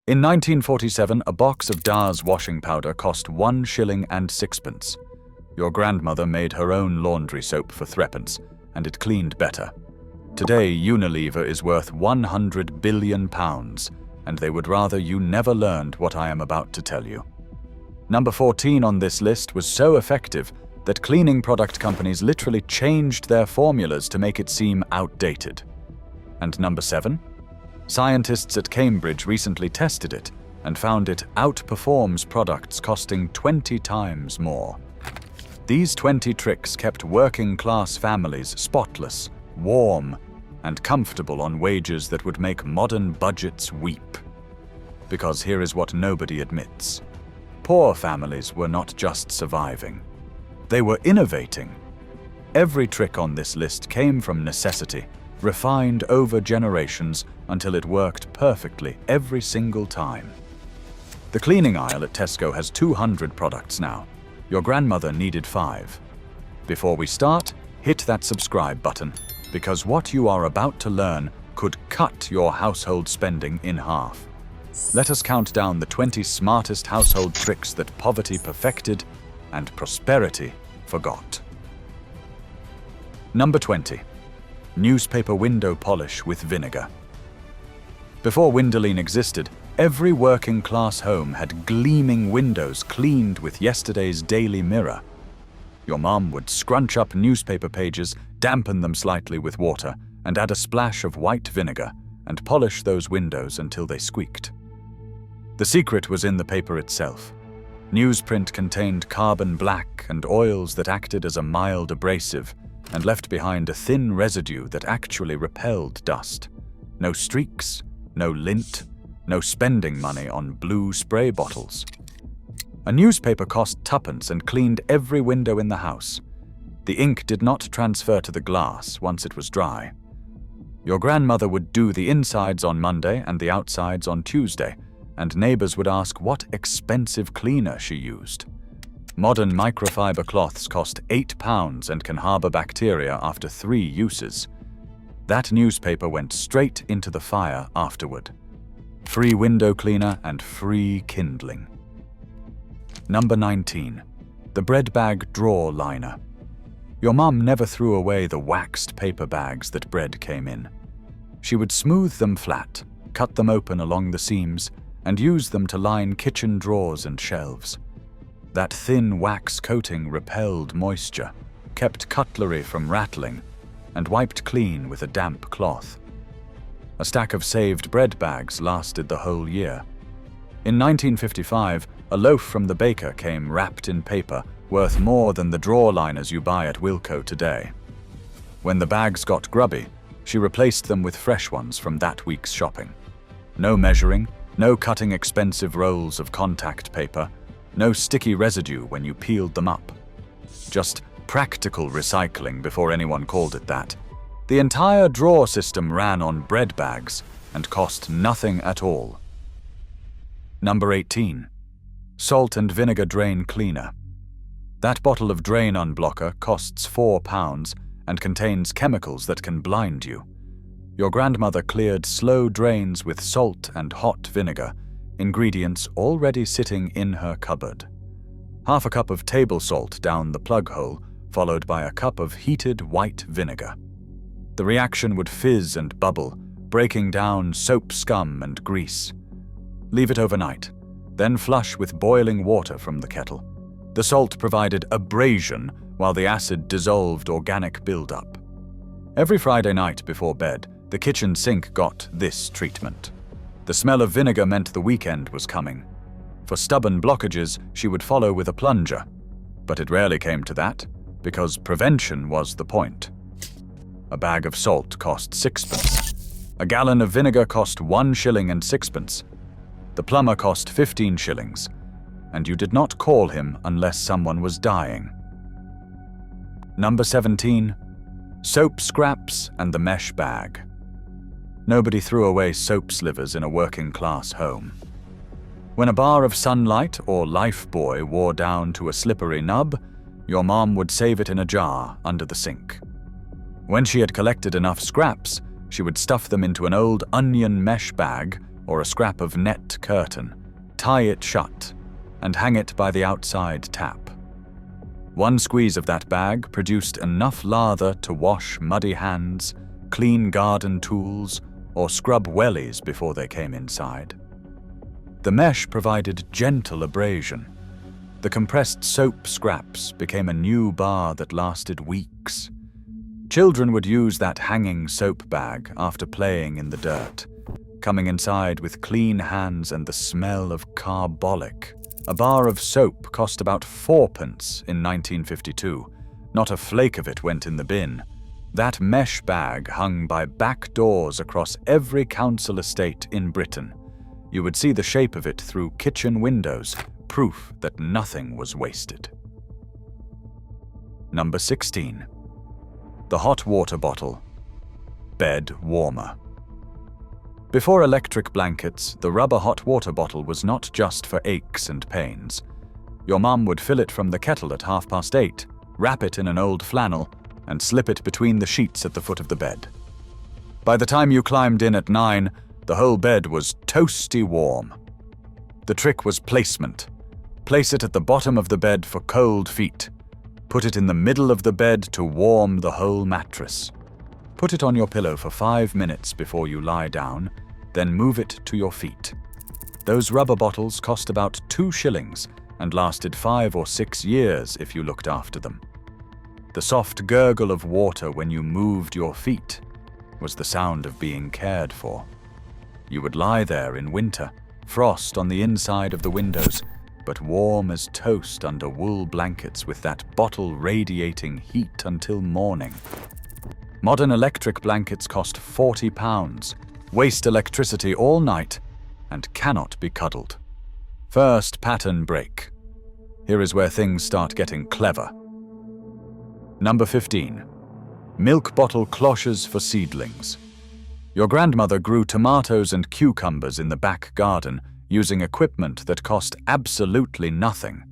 In 1947, a box of Dars washing powder cost 1 shilling and 6pence. Your grandmother made her own laundry soap for 3pence, and it cleaned better. Today, Unilever is worth £100 billion, and they would rather you never learned what I am about to tell you. Number 14 on this list was so effective that cleaning product companies literally changed their formulas to make it seem outdated. And number 7? Scientists at Cambridge recently tested it and found it outperforms products costing 20 times more. These 20 tricks kept working-class families spotless, warm, and comfortable on wages that would make modern budgets weep. Because here is what nobody admits. Poor families were not just surviving. They were innovating. Every trick on this list came from necessity, refined over generations until it worked perfectly every single time. The cleaning aisle at Tesco has 200 products now. Your grandmother needed 5. Before we start, hit that subscribe button, because what you are about to learn could cut your household spending in half. Let us count down the 20 smartest household tricks that poverty perfected and prosperity forgot. Number 20. Newspaper window polish with vinegar. Before Windoline existed, every working-class home had gleaming windows cleaned with yesterday's Daily Mirror. Your mom would scrunch up newspaper pages, dampen them slightly with water, and add a splash of white vinegar, and polish those windows until they squeaked. The secret was in the paper itself. Newsprint contained carbon black and oils that acted as a mild abrasive, and left behind a thin residue that actually repelled dust. No streaks, no lint, no spending money on blue spray bottles. A newspaper cost 2pence and cleaned every window in the house. The ink did not transfer to the glass once it was dry. Your grandmother would do the insides on Monday and the outsides on Tuesday, and neighbors would ask what expensive cleaner she used. Modern microfiber cloths cost £8 and can harbor bacteria after 3 uses. That newspaper went straight into the fire afterward. Free window cleaner and free kindling. Number 19. The bread bag drawer liner. Your mum never threw away the waxed paper bags that bread came in. She would smooth them flat, cut them open along the seams, and use them to line kitchen drawers and shelves. That thin wax coating repelled moisture, kept cutlery from rattling, and wiped clean with a damp cloth. A stack of saved bread bags lasted the whole year. In 1955, a loaf from the baker came wrapped in paper, worth more than the drawer liners you buy at Wilko today. When the bags got grubby, she replaced them with fresh ones from that week's shopping. No measuring, no cutting expensive rolls of contact paper, no sticky residue when you peeled them up. Just practical recycling before anyone called it that. The entire drawer system ran on bread bags and cost nothing at all. Number 18. Salt and vinegar drain cleaner. That bottle of drain unblocker costs £4 and contains chemicals that can blind you. Your grandmother cleared slow drains with salt and hot vinegar, ingredients already sitting in her cupboard. Half a cup of table salt down the plug hole, followed by a cup of heated white vinegar. The reaction would fizz and bubble, breaking down soap scum and grease. Leave it overnight, then flush with boiling water from the kettle. The salt provided abrasion while the acid dissolved organic buildup. Every Friday night before bed, the kitchen sink got this treatment. The smell of vinegar meant the weekend was coming. For stubborn blockages, she would follow with a plunger. But it rarely came to that, because prevention was the point. A bag of salt cost 6pence. A gallon of vinegar cost 1 shilling and 6pence. The plumber cost 15 shillings. And you did not call him unless someone was dying. Number 17. Soap scraps and the mesh bag. Nobody threw away soap slivers in a working-class home. When a bar of Sunlight or Lifebuoy wore down to a slippery nub, your mom would save it in a jar under the sink. When she had collected enough scraps, she would stuff them into an old onion mesh bag, or a scrap of net curtain, tie it shut, and hang it by the outside tap. One squeeze of that bag produced enough lather to wash muddy hands, clean garden tools, or scrub wellies before they came inside. The mesh provided gentle abrasion. The compressed soap scraps became a new bar that lasted weeks. Children would use that hanging soap bag after playing in the dirt, coming inside with clean hands and the smell of carbolic. A bar of soap cost about 4p in 1952. Not a flake of it went in the bin. That mesh bag hung by back doors across every council estate in Britain. You would see the shape of it through kitchen windows, proof that nothing was wasted. Number 16. The hot water bottle. Bed warmer. Before electric blankets, the rubber hot water bottle was not just for aches and pains. Your mum would fill it from the kettle at 8:30, wrap it in an old flannel, and slip it between the sheets at the foot of the bed. By the time you climbed in at 9, the whole bed was toasty warm. The trick was placement. Place it at the bottom of the bed for cold feet. Put it in the middle of the bed to warm the whole mattress. Put it on your pillow for 5 minutes before you lie down, then move it to your feet. Those rubber bottles cost about 2 shillings and lasted 5 or 6 years if you looked after them. The soft gurgle of water when you moved your feet was the sound of being cared for. You would lie there in winter, frost on the inside of the windows, but warm as toast under wool blankets with that bottle radiating heat until morning. Modern electric blankets cost £40, waste electricity all night, and cannot be cuddled. First pattern break. Here is where things start getting clever. Number 15. Milk bottle cloches for seedlings. Your grandmother grew tomatoes and cucumbers in the back garden using equipment that cost absolutely nothing.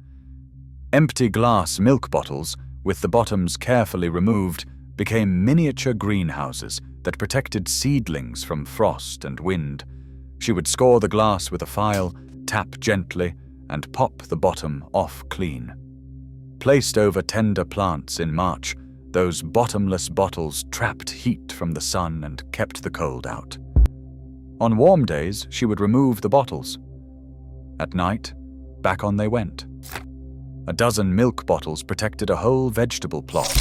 Empty glass milk bottles, with the bottoms carefully removed, became miniature greenhouses that protected seedlings from frost and wind. She would score the glass with a file, tap gently, and pop the bottom off clean. Placed over tender plants in March, those bottomless bottles trapped heat from the sun and kept the cold out. On warm days, she would remove the bottles. At night, back on they went. A dozen milk bottles protected a whole vegetable plot.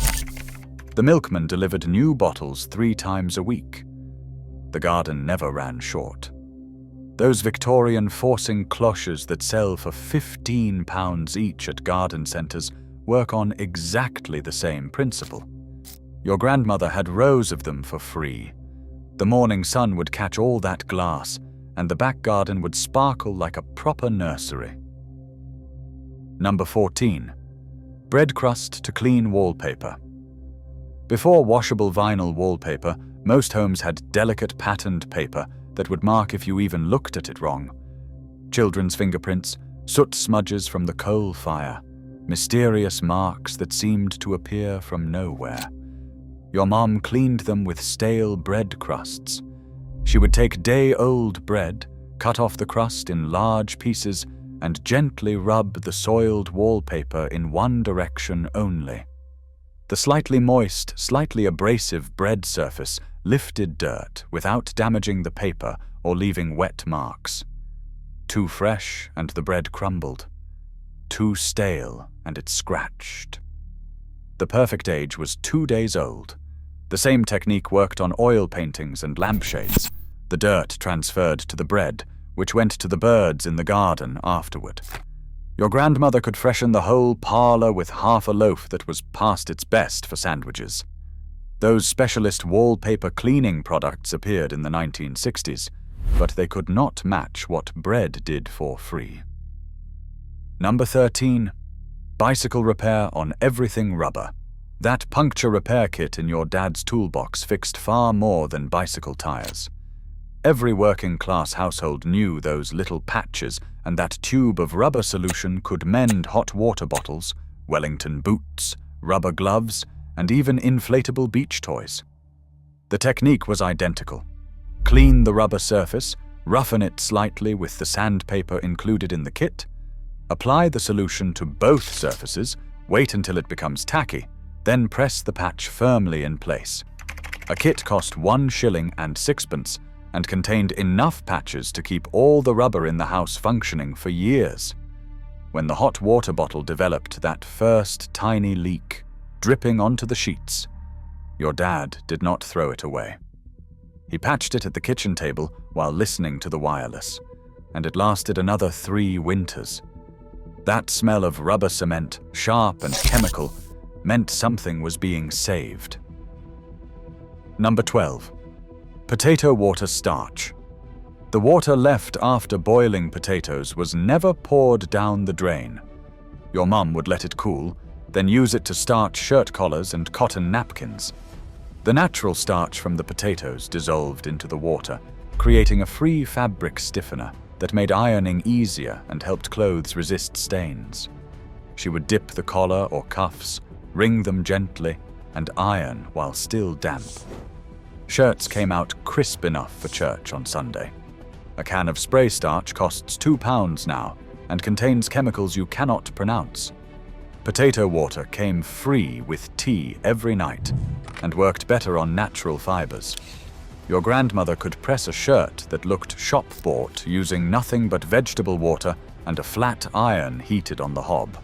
The milkman delivered new bottles 3 times a week. The garden never ran short. Those Victorian forcing cloches that sell for £15 each at garden centres work on exactly the same principle. Your grandmother had rows of them for free. The morning sun would catch all that glass, and the back garden would sparkle like a proper nursery. Number 14. Bread crust to clean wallpaper. Before washable vinyl wallpaper, most homes had delicate patterned paper that would mark if you even looked at it wrong. Children's fingerprints, soot smudges from the coal fire, mysterious marks that seemed to appear from nowhere. Your mom cleaned them with stale bread crusts. She would take day-old bread, cut off the crust in large pieces, and gently rub the soiled wallpaper in one direction only. The slightly moist, slightly abrasive bread surface lifted dirt without damaging the paper or leaving wet marks. Too fresh and the bread crumbled. Too stale and it scratched. The perfect age was 2 days old. The same technique worked on oil paintings and lampshades. The dirt transferred to the bread, which went to the birds in the garden afterward. Your grandmother could freshen the whole parlor with half a loaf that was past its best for sandwiches. Those specialist wallpaper cleaning products appeared in the 1960s, but they could not match what bread did for free. Number 13. Bicycle repair on everything rubber. That puncture repair kit in your dad's toolbox fixed far more than bicycle tires. Every working-class household knew those little patches, and that tube of rubber solution could mend hot water bottles, Wellington boots, rubber gloves, and even inflatable beach toys. The technique was identical. Clean the rubber surface, roughen it slightly with the sandpaper included in the kit, apply the solution to both surfaces, wait until it becomes tacky, then press the patch firmly in place. A kit cost 1 shilling and 6pence and contained enough patches to keep all the rubber in the house functioning for years. When the hot water bottle developed that first tiny leak, dripping onto the sheets, your dad did not throw it away. He patched it at the kitchen table while listening to the wireless, and it lasted another 3 winters. That smell of rubber cement, sharp and chemical, meant something was being saved. Number 12. Potato water starch. The water left after boiling potatoes was never poured down the drain. Your mum would let it cool, then use it to starch shirt collars and cotton napkins. The natural starch from the potatoes dissolved into the water, creating a free fabric stiffener that made ironing easier and helped clothes resist stains. She would dip the collar or cuffs, wring them gently, and iron while still damp. Shirts came out crisp enough for church on Sunday. A can of spray starch costs £2 now and contains chemicals you cannot pronounce. Potato water came free with tea every night and worked better on natural fibers. Your grandmother could press a shirt that looked shop-bought using nothing but vegetable water and a flat iron heated on the hob.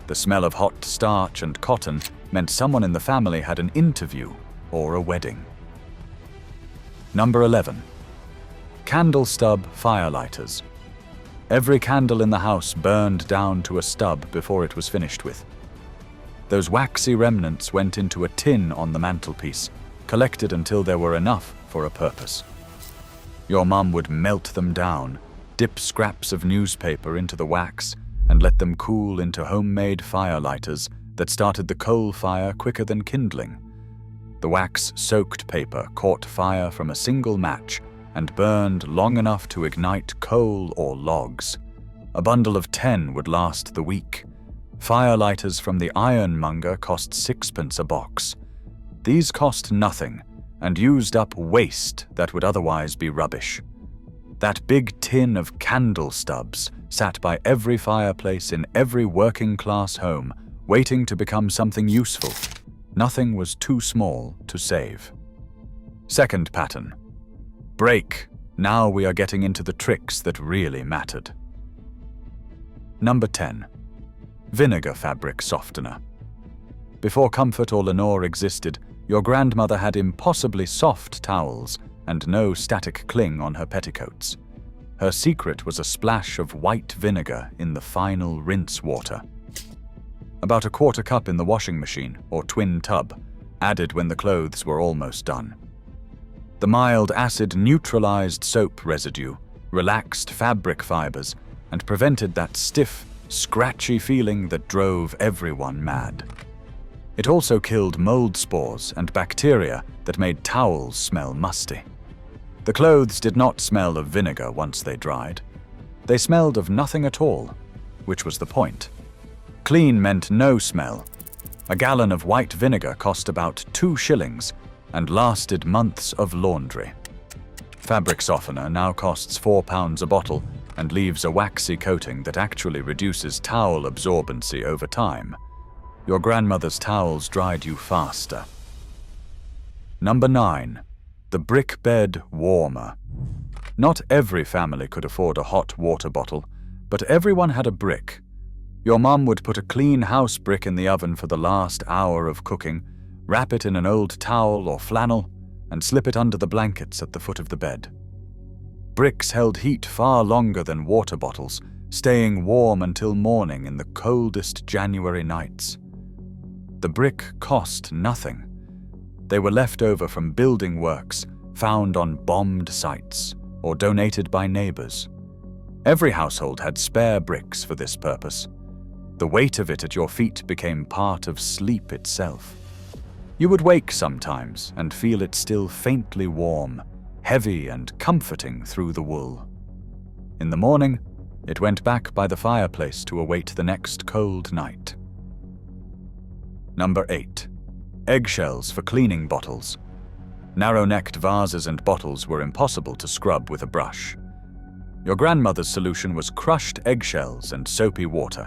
The smell of hot starch and cotton meant someone in the family had an interview or a wedding. Number 11. Candle stub firelighters. Every candle in the house burned down to a stub before it was finished with. Those waxy remnants went into a tin on the mantelpiece, collected until there were enough for a purpose. Your mum would melt them down, dip scraps of newspaper into the wax, and let them cool into homemade firelighters that started the coal fire quicker than kindling. The wax-soaked paper caught fire from a single match and burned long enough to ignite coal or logs. A bundle of 10 would last the week. Firelighters from the ironmonger cost 6pence a box. These cost nothing and used up waste that would otherwise be rubbish. That big tin of candle stubs sat by every fireplace in every working-class home, waiting to become something useful. Nothing was too small to save. Second pattern. Break. Now we are getting into the tricks that really mattered. Number 10. Vinegar fabric softener. Before Comfort or Lenore existed, your grandmother had impossibly soft towels and no static cling on her petticoats. Her secret was a splash of white vinegar in the final rinse water. About a quarter cup in the washing machine or twin tub, added when the clothes were almost done. The mild acid neutralized soap residue, relaxed fabric fibers, and prevented that stiff, scratchy feeling that drove everyone mad. It also killed mold spores and bacteria that made towels smell musty. The clothes did not smell of vinegar once they dried. They smelled of nothing at all, which was the point. Clean meant no smell. A gallon of white vinegar cost about 2 shillings and lasted months of laundry. Fabric softener now costs £4 a bottle and leaves a waxy coating that actually reduces towel absorbency over time. Your grandmother's towels dried you faster. Number 9. The brick bed warmer. Not every family could afford a hot water bottle, but everyone had a brick. Your mum would put a clean house brick in the oven for the last hour of cooking, wrap it in an old towel or flannel, and slip it under the blankets at the foot of the bed. Bricks held heat far longer than water bottles, staying warm until morning in the coldest January nights. The brick cost nothing. They were left over from building works, found on bombed sites, or donated by neighbors. Every household had spare bricks for this purpose. The weight of it at your feet became part of sleep itself. You would wake sometimes and feel it still faintly warm, heavy and comforting through the wool. In the morning, it went back by the fireplace to await the next cold night. Number 8. Eggshells for cleaning bottles. Narrow-necked vases and bottles were impossible to scrub with a brush. Your grandmother's solution was crushed eggshells and soapy water.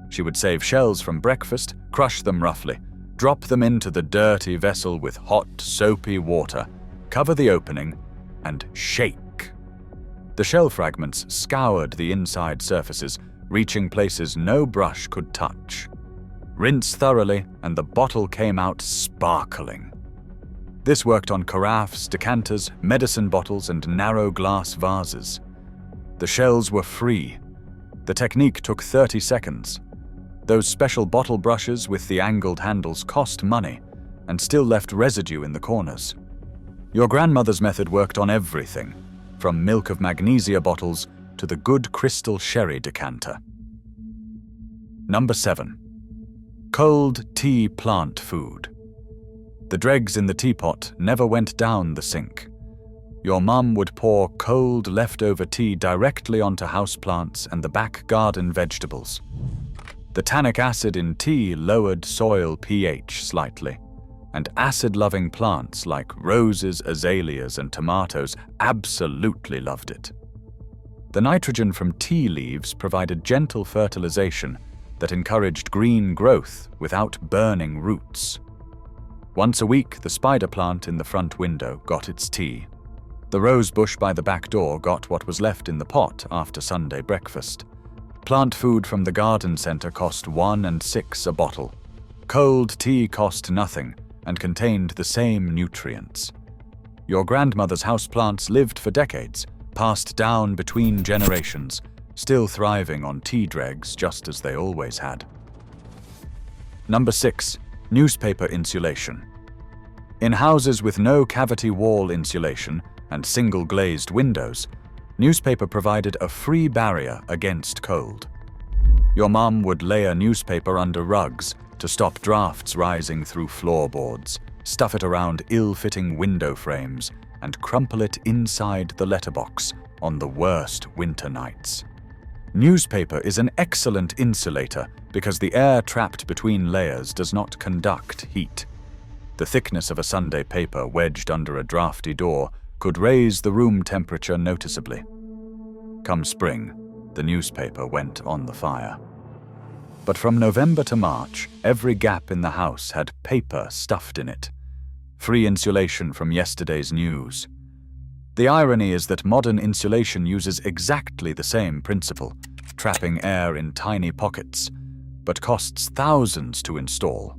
She would save shells from breakfast, crush them roughly, drop them into the dirty vessel with hot, soapy water, cover the opening, and shake. The shell fragments scoured the inside surfaces, reaching places no brush could touch. Rinse thoroughly, and the bottle came out sparkling. This worked on carafes, decanters, medicine bottles, and narrow glass vases. The shells were free. The technique took 30 seconds. Those special bottle brushes with the angled handles cost money and still left residue in the corners. Your grandmother's method worked on everything, from milk of magnesia bottles to the good crystal sherry decanter. Number 7. Cold tea plant food. The dregs in the teapot never went down the sink. Your mum would pour cold leftover tea directly onto houseplants and the back garden vegetables. The tannic acid in tea lowered soil pH slightly, and acid-loving plants like roses, azaleas, and tomatoes absolutely loved it. The nitrogen from tea leaves provided gentle fertilization that encouraged green growth without burning roots. Once a week, the spider plant in the front window got its tea. The rose bush by the back door got what was left in the pot after Sunday breakfast. Plant food from the garden center cost $1 and $6 a bottle. Cold tea cost nothing and contained the same nutrients. Your grandmother's houseplants lived for decades, passed down between generations, still thriving on tea dregs just as they always had. Number 6. Newspaper insulation. In houses with no cavity wall insulation and single glazed windows, newspaper provided a free barrier against cold. Your mum would layer newspaper under rugs to stop drafts rising through floorboards, stuff it around ill-fitting window frames, and crumple it inside the letterbox on the worst winter nights. Newspaper is an excellent insulator because the air trapped between layers does not conduct heat. The thickness of a Sunday paper wedged under a drafty door could raise the room temperature noticeably. Come spring, the newspaper went on the fire. But from November to March, every gap in the house had paper stuffed in it. Free insulation from yesterday's news. The irony is that modern insulation uses exactly the same principle, trapping air in tiny pockets, but costs thousands to install.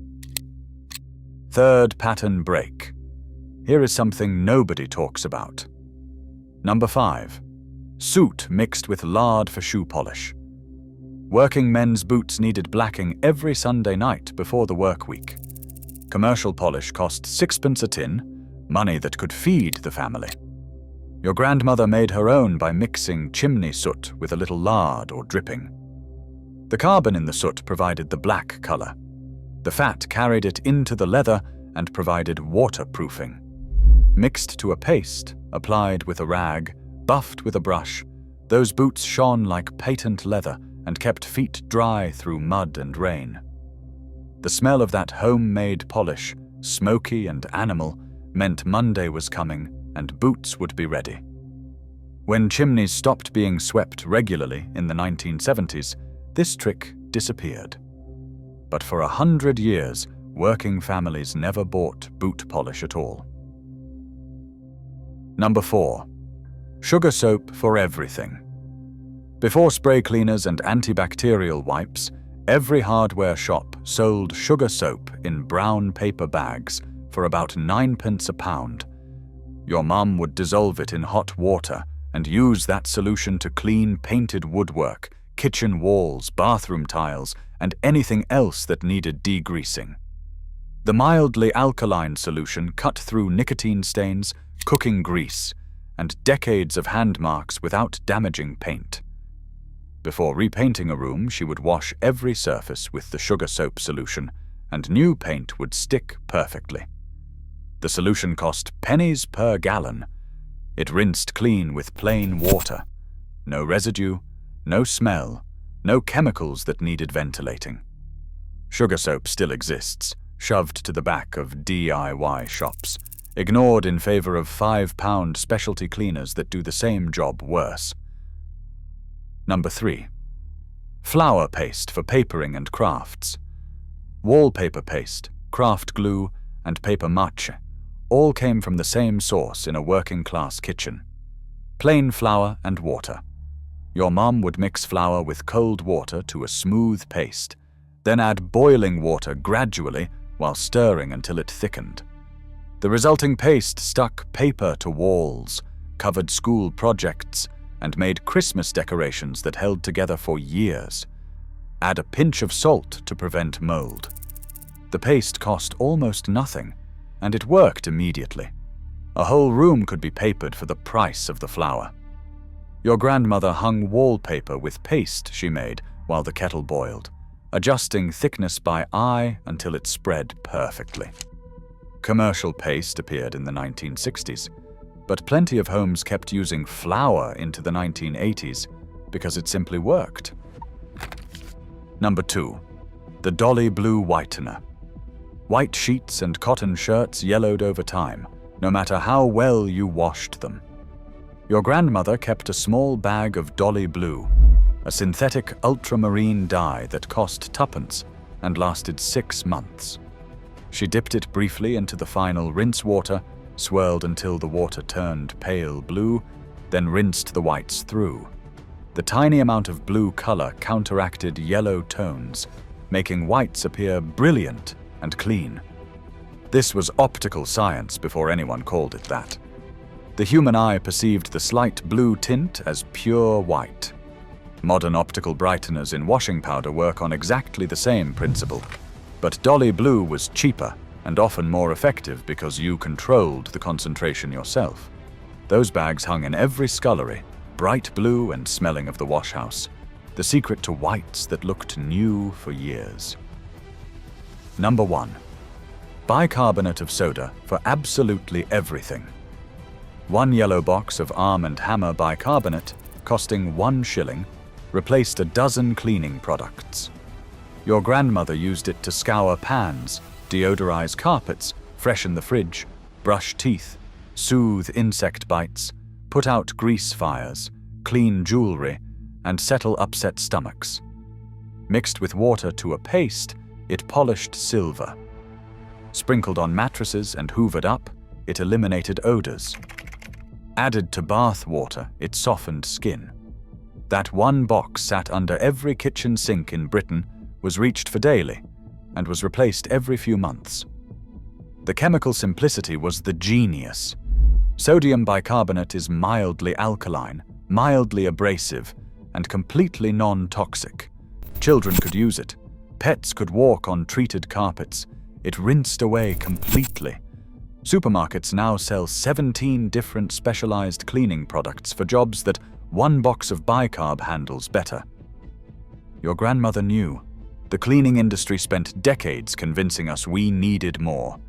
Third pattern break. Here is something nobody talks about. Number 5. Soot mixed with lard for shoe polish. Working men's boots needed blacking every Sunday night before the work week. Commercial polish cost 6p a tin, money that could feed the family. Your grandmother made her own by mixing chimney soot with a little lard or dripping. The carbon in the soot provided the black color. The fat carried it into the leather and provided waterproofing. Mixed to a paste, applied with a rag, buffed with a brush, those boots shone like patent leather and kept feet dry through mud and rain. The smell of that homemade polish, smoky and animal, meant Monday was coming and boots would be ready. When chimneys stopped being swept regularly in the 1970s, this trick disappeared. But for 100 years, working families never bought boot polish at all. Number 4. Sugar soap for everything. Before spray cleaners and antibacterial wipes, every hardware shop sold sugar soap in brown paper bags for about 9p a pound. Your mum would dissolve it in hot water and use that solution to clean painted woodwork, kitchen walls, bathroom tiles, and anything else that needed degreasing. The mildly alkaline solution cut through nicotine stains, cooking grease, and decades of hand marks without damaging paint. Before repainting a room, she would wash every surface with the sugar soap solution, and new paint would stick perfectly. The solution cost pennies per gallon. It rinsed clean with plain water. No residue, no smell, no chemicals that needed ventilating. Sugar soap still exists, shoved to the back of DIY shops, ignored in favor of £5 specialty cleaners that do the same job worse. Number 3. Flour paste for papering and crafts. Wallpaper paste, craft glue, and paper mache all came from the same source in a working-class kitchen. Plain flour and water. Your mom would mix flour with cold water to a smooth paste, then add boiling water gradually while stirring until it thickened. The resulting paste stuck paper to walls, covered school projects, and made Christmas decorations that held together for years. Add a pinch of salt to prevent mold. The paste cost almost nothing, and it worked immediately. A whole room could be papered for the price of the flour. Your grandmother hung wallpaper with paste she made while the kettle boiled, adjusting thickness by eye until it spread perfectly. Commercial paste appeared in the 1960s, but plenty of homes kept using flour into the 1980s because it simply worked. Number 2. The Dolly Blue Whitener. White sheets and cotton shirts yellowed over time, no matter how well you washed them. Your grandmother kept a small bag of Dolly Blue, a synthetic ultramarine dye that cost tuppence and lasted 6 months. She dipped it briefly into the final rinse water, swirled until the water turned pale blue, then rinsed the whites through. The tiny amount of blue color counteracted yellow tones, making whites appear brilliant and clean. This was optical science before anyone called it that. The human eye perceived the slight blue tint as pure white. Modern optical brighteners in washing powder work on exactly the same principle, but Dolly Blue was cheaper and often more effective because you controlled the concentration yourself. Those bags hung in every scullery, bright blue and smelling of the washhouse, the secret to whites that looked new for years. Number 1. Bicarbonate of soda for absolutely everything. 1 yellow box of Arm & Hammer bicarbonate, costing 1 shilling, replaced a dozen cleaning products. Your grandmother used it to scour pans, deodorize carpets, freshen the fridge, brush teeth, soothe insect bites, put out grease fires, clean jewelry, and settle upset stomachs. Mixed with water to a paste, it polished silver. Sprinkled on mattresses and hoovered up, it eliminated odors. Added to bath water, it softened skin. That 1 box sat under every kitchen sink in Britain, was reached for daily, and was replaced every few months. The chemical simplicity was the genius. Sodium bicarbonate is mildly alkaline, mildly abrasive, and completely non-toxic. Children could use it. Pets could walk on treated carpets. It rinsed away completely. Supermarkets now sell 17 different specialized cleaning products for jobs that 1 box of bicarb handles better. Your grandmother knew. The cleaning industry spent decades convincing us we needed more.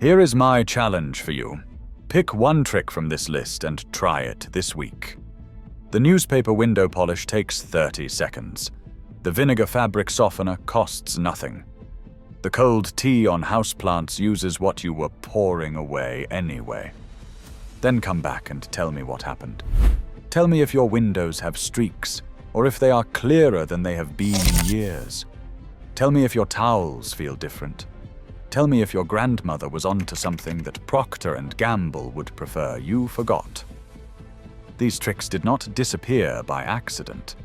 Here is my challenge for you. Pick 1 trick from this list and try it this week. The newspaper window polish takes 30 seconds. The vinegar fabric softener costs nothing. The cold tea on houseplants uses what you were pouring away anyway. Then come back and tell me what happened. Tell me if your windows have streaks, or if they are clearer than they have been in years. Tell me if your towels feel different. Tell me if your grandmother was onto something that Procter & Gamble would prefer you forgot. These tricks did not disappear by accident.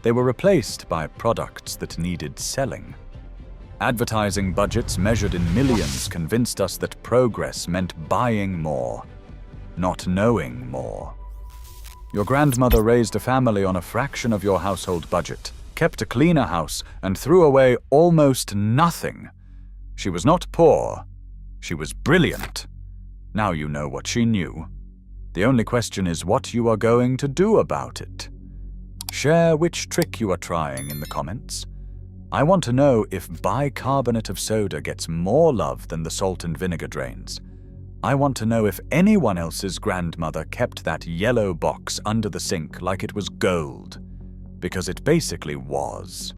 They were replaced by products that needed selling. Advertising budgets measured in millions convinced us that progress meant buying more, not knowing more. Your grandmother raised a family on a fraction of your household budget, kept a cleaner house, and threw away almost nothing. She was not poor. She was brilliant. Now you know what she knew. The only question is what you are going to do about it. Share which trick you are trying in the comments. I want to know if bicarbonate of soda gets more love than the salt and vinegar drains. I want to know if anyone else's grandmother kept that yellow box under the sink like it was gold, because it basically was.